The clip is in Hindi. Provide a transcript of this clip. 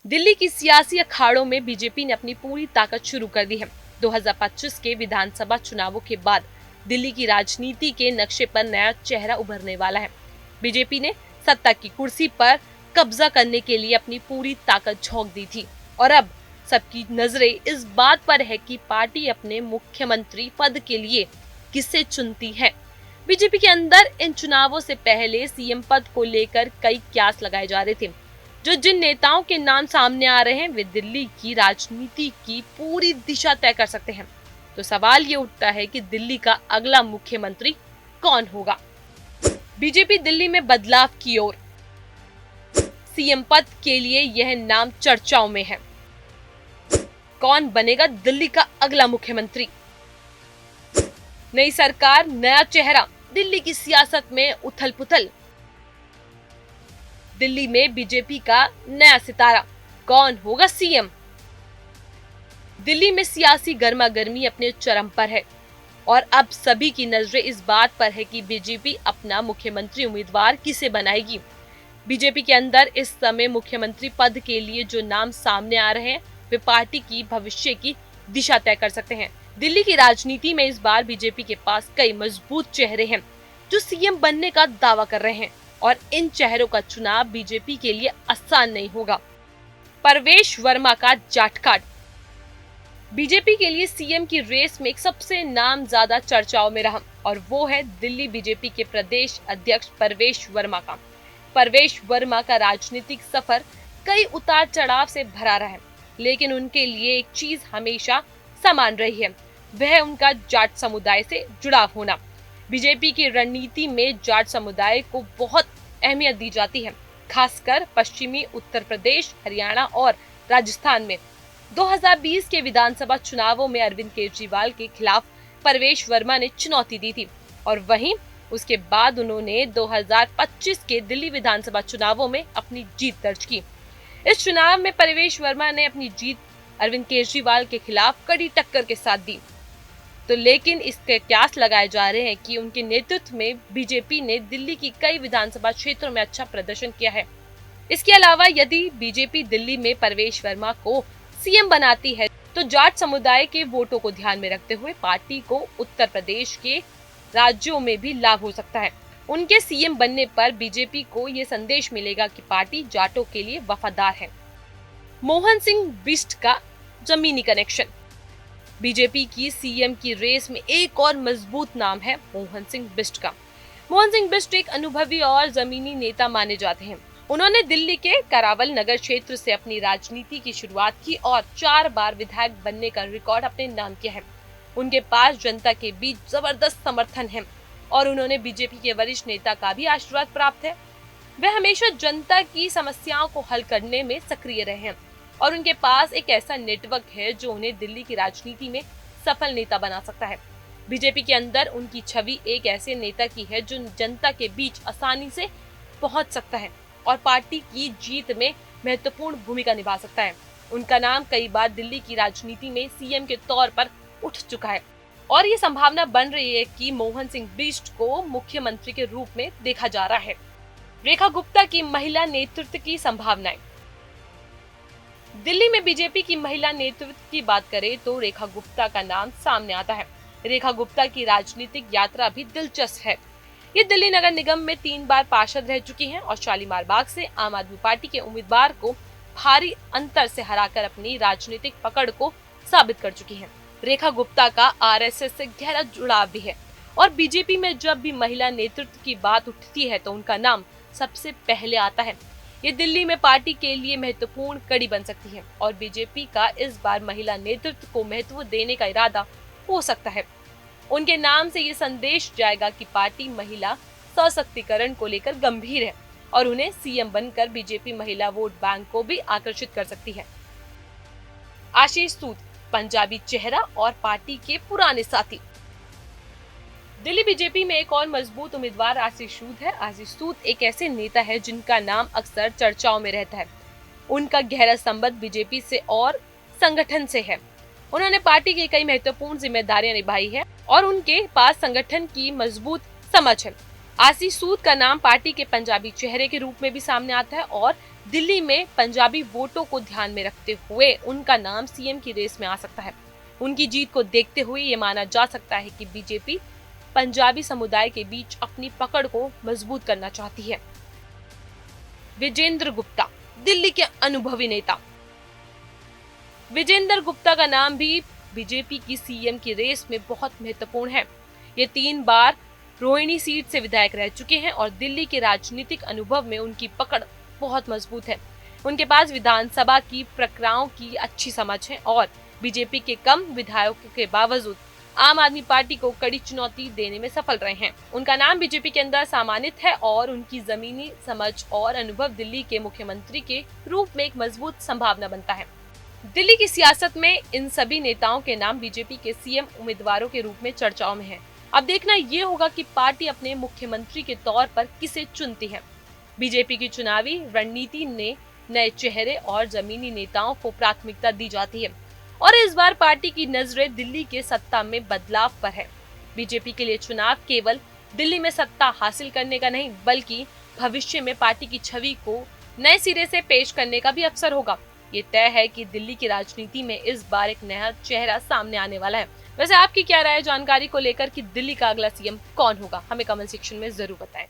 दिल्ली की सियासी अखाड़ों में बीजेपी ने अपनी पूरी ताकत शुरू कर दी है। 2025 के विधानसभा चुनावों के बाद दिल्ली की राजनीति के नक्शे पर नया चेहरा उभरने वाला है। बीजेपी ने सत्ता की कुर्सी पर कब्जा करने के लिए अपनी पूरी ताकत झोंक दी थी और अब सबकी नजरें इस बात पर है कि पार्टी अपने मुख्यमंत्री पद के लिए किसे चुनती है। बीजेपी के अंदर इन चुनावों से पहले सीएम पद को लेकर कई क्यास लगाए जा रहे थे। जिन नेताओं के नाम सामने आ रहे हैं वे दिल्ली की राजनीति की पूरी दिशा तय कर सकते हैं। तो सवाल ये उठता है कि दिल्ली का अगला मुख्यमंत्री कौन होगा। बीजेपी दिल्ली में बदलाव की ओर, सीएम पद के लिए यह नाम चर्चाओं में है। कौन बनेगा दिल्ली का अगला मुख्यमंत्री? नई सरकार, नया चेहरा, दिल्ली की सियासत में उथल पुथल। दिल्ली में बीजेपी का नया सितारा, कौन होगा सीएम? दिल्ली में सियासी गर्मागर्मी अपने चरम पर है और अब सभी की नजरें इस बात पर है कि बीजेपी अपना मुख्यमंत्री उम्मीदवार किसे बनाएगी। बीजेपी के अंदर इस समय मुख्यमंत्री पद के लिए जो नाम सामने आ रहे हैं वे पार्टी की भविष्य की दिशा तय कर सकते हैं। दिल्ली की राजनीति में इस बार बीजेपी के पास कई मजबूत चेहरे हैं जो सीएम बनने का दावा कर रहे हैं और इन चेहरों का चुनाव बीजेपी के लिए आसान नहीं होगा। परवेश वर्मा का जाटकाट। बीजेपी के लिए सीएम की रेस में एक सबसे नाम ज्यादा चर्चाओं में रहा और वो है दिल्ली बीजेपी के प्रदेश अध्यक्ष परवेश वर्मा का। परवेश वर्मा का राजनीतिक सफर कई उतार चढ़ाव से भरा रहा है, लेकिन उनके लिए एक चीज हमेशा समान रही है, वह उनका जाट समुदाय से जुड़ाव होना। बीजेपी की रणनीति में जाट समुदाय को बहुत अहमियत दी जाती है, खासकर पश्चिमी उत्तर प्रदेश, हरियाणा और राजस्थान में। 2020 के विधानसभा चुनावों में अरविंद केजरीवाल के खिलाफ परवेश वर्मा ने चुनौती दी थी और वहीं उसके बाद उन्होंने 2025 के दिल्ली विधानसभा चुनावों में अपनी जीत दर्ज की। इस चुनाव में परवेश वर्मा ने अपनी जीत अरविंद केजरीवाल के खिलाफ कड़ी टक्कर के साथ दी। तो लेकिन इसके क्यास लगाए जा रहे हैं कि उनके नेतृत्व में बीजेपी ने दिल्ली की कई विधानसभा क्षेत्रों में अच्छा प्रदर्शन किया है। इसके अलावा यदि बीजेपी दिल्ली में परवेश वर्मा को सीएम बनाती है तो जाट समुदाय के वोटों को ध्यान में रखते हुए पार्टी को उत्तर प्रदेश के राज्यों में भी लाभ हो सकता है। उनके सीएम बनने पर बीजेपी को ये संदेश मिलेगा कि पार्टी जाटों के लिए वफादार है। मोहन सिंह बिष्ट का जमीनी कनेक्शन। बीजेपी की सीएम की रेस में एक और मजबूत नाम है मोहन सिंह बिष्ट का। मोहन सिंह बिष्ट एक अनुभवी और जमीनी नेता माने जाते हैं। उन्होंने दिल्ली के करावल नगर क्षेत्र से अपनी राजनीति की शुरुआत की और 4 बार विधायक बनने का रिकॉर्ड अपने नाम किया है। उनके पास जनता के बीच जबरदस्त समर्थन है और उन्होंने बीजेपी के वरिष्ठ नेता का भी आशीर्वाद प्राप्त है। वे हमेशा जनता की समस्याओं को हल करने में सक्रिय रहे हैं और उनके पास एक ऐसा नेटवर्क है जो उन्हें दिल्ली की राजनीति में सफल नेता बना सकता है। बीजेपी के अंदर उनकी छवि एक ऐसे नेता की है जो जनता के बीच आसानी से पहुंच सकता है और पार्टी की जीत में महत्वपूर्ण भूमिका निभा सकता है। उनका नाम कई बार दिल्ली की राजनीति में सीएम के तौर पर उठ चुका है और ये संभावना बन रही है कि मोहन सिंह बिष्ट को मुख्यमंत्री के रूप में देखा जा रहा है। रेखा गुप्ता की महिला नेतृत्व की संभावनाएं। दिल्ली में बीजेपी की महिला नेतृत्व की बात करें तो रेखा गुप्ता का नाम सामने आता है। रेखा गुप्ता की राजनीतिक यात्रा भी दिलचस्प है। ये दिल्ली नगर निगम में 3 बार पार्षद रह चुकी हैं और शालीमार बाग से आम आदमी पार्टी के उम्मीदवार को भारी अंतर से हराकर अपनी राजनीतिक पकड़ को साबित कर चुकी हैं। रेखा गुप्ता का आरएसएस से गहरा जुड़ाव भी है और बीजेपी में जब भी महिला नेतृत्व की बात उठती है तो उनका नाम सबसे पहले आता है। ये दिल्ली में पार्टी के लिए महत्वपूर्ण कड़ी बन सकती है और बीजेपी का इस बार महिला नेतृत्व को महत्व देने का इरादा हो सकता है। उनके नाम से ये संदेश जाएगा कि पार्टी महिला सशक्तिकरण को लेकर गंभीर है और उन्हें सीएम बनकर बीजेपी महिला वोट बैंक को भी आकर्षित कर सकती है। आशीष सूद, पंजाबी चेहरा और पार्टी के पुराने साथी। दिल्ली बीजेपी में एक और मजबूत उम्मीदवार आशीष सूद है। आशीष सूद एक ऐसे नेता है जिनका नाम अक्सर चर्चाओं में रहता है। उनका गहरा संबंध बीजेपी से और संगठन से है। उन्होंने पार्टी की कई महत्वपूर्ण जिम्मेदारियां निभाई है और उनके पास संगठन की मजबूत समझ है। आशीष सूद का नाम पार्टी के पंजाबी चेहरे के रूप में भी सामने आता है और दिल्ली में पंजाबी वोटों को ध्यान में रखते हुए उनका नाम सीएम की रेस में आ सकता है। उनकी जीत को देखते हुए ये माना जा सकता है कि बीजेपी पंजाबी समुदाय के बीच अपनी पकड़ को मजबूत करना चाहती है। विजेंद्र गुप्ता, दिल्ली के अनुभवी नेता। विजेंद्र गुप्ता का नाम भी बीजेपी की सीएम की रेस में बहुत महत्वपूर्ण है। ये 3 बार रोहिणी सीट से विधायक रह चुके हैं और दिल्ली के राजनीतिक अनुभव में उनकी पकड़ बहुत मजबूत है। उनके पास विधानसभा की प्रक्रियाओं की अच्छी समझ है और बीजेपी के कम विधायकों के बावजूद आम आदमी पार्टी को कड़ी चुनौती देने में सफल रहे हैं। उनका नाम बीजेपी के अंदर सम्मानित है और उनकी जमीनी समझ और अनुभव दिल्ली के मुख्यमंत्री के रूप में एक मजबूत संभावना बनता है। दिल्ली की सियासत में इन सभी नेताओं के नाम बीजेपी के सीएम उम्मीदवारों के रूप में चर्चाओं में है। अब देखना ये होगा कि पार्टी अपने मुख्यमंत्री के तौर पर किसे चुनती है। बीजेपी की चुनावी रणनीति ने नए चेहरे और जमीनी नेताओं को प्राथमिकता दी जाती है और इस बार पार्टी की नजरें दिल्ली के सत्ता में बदलाव पर है। बीजेपी के लिए चुनाव केवल दिल्ली में सत्ता हासिल करने का नहीं, बल्कि भविष्य में पार्टी की छवि को नए सिरे से पेश करने का भी अवसर होगा। ये तय है कि दिल्ली की राजनीति में इस बार एक नया चेहरा सामने आने वाला है। वैसे आपकी क्या राय है जानकारी को लेकर कि दिल्ली का अगला सीएम कौन होगा? हमें कमेंट सेक्शन में जरूर बताएं।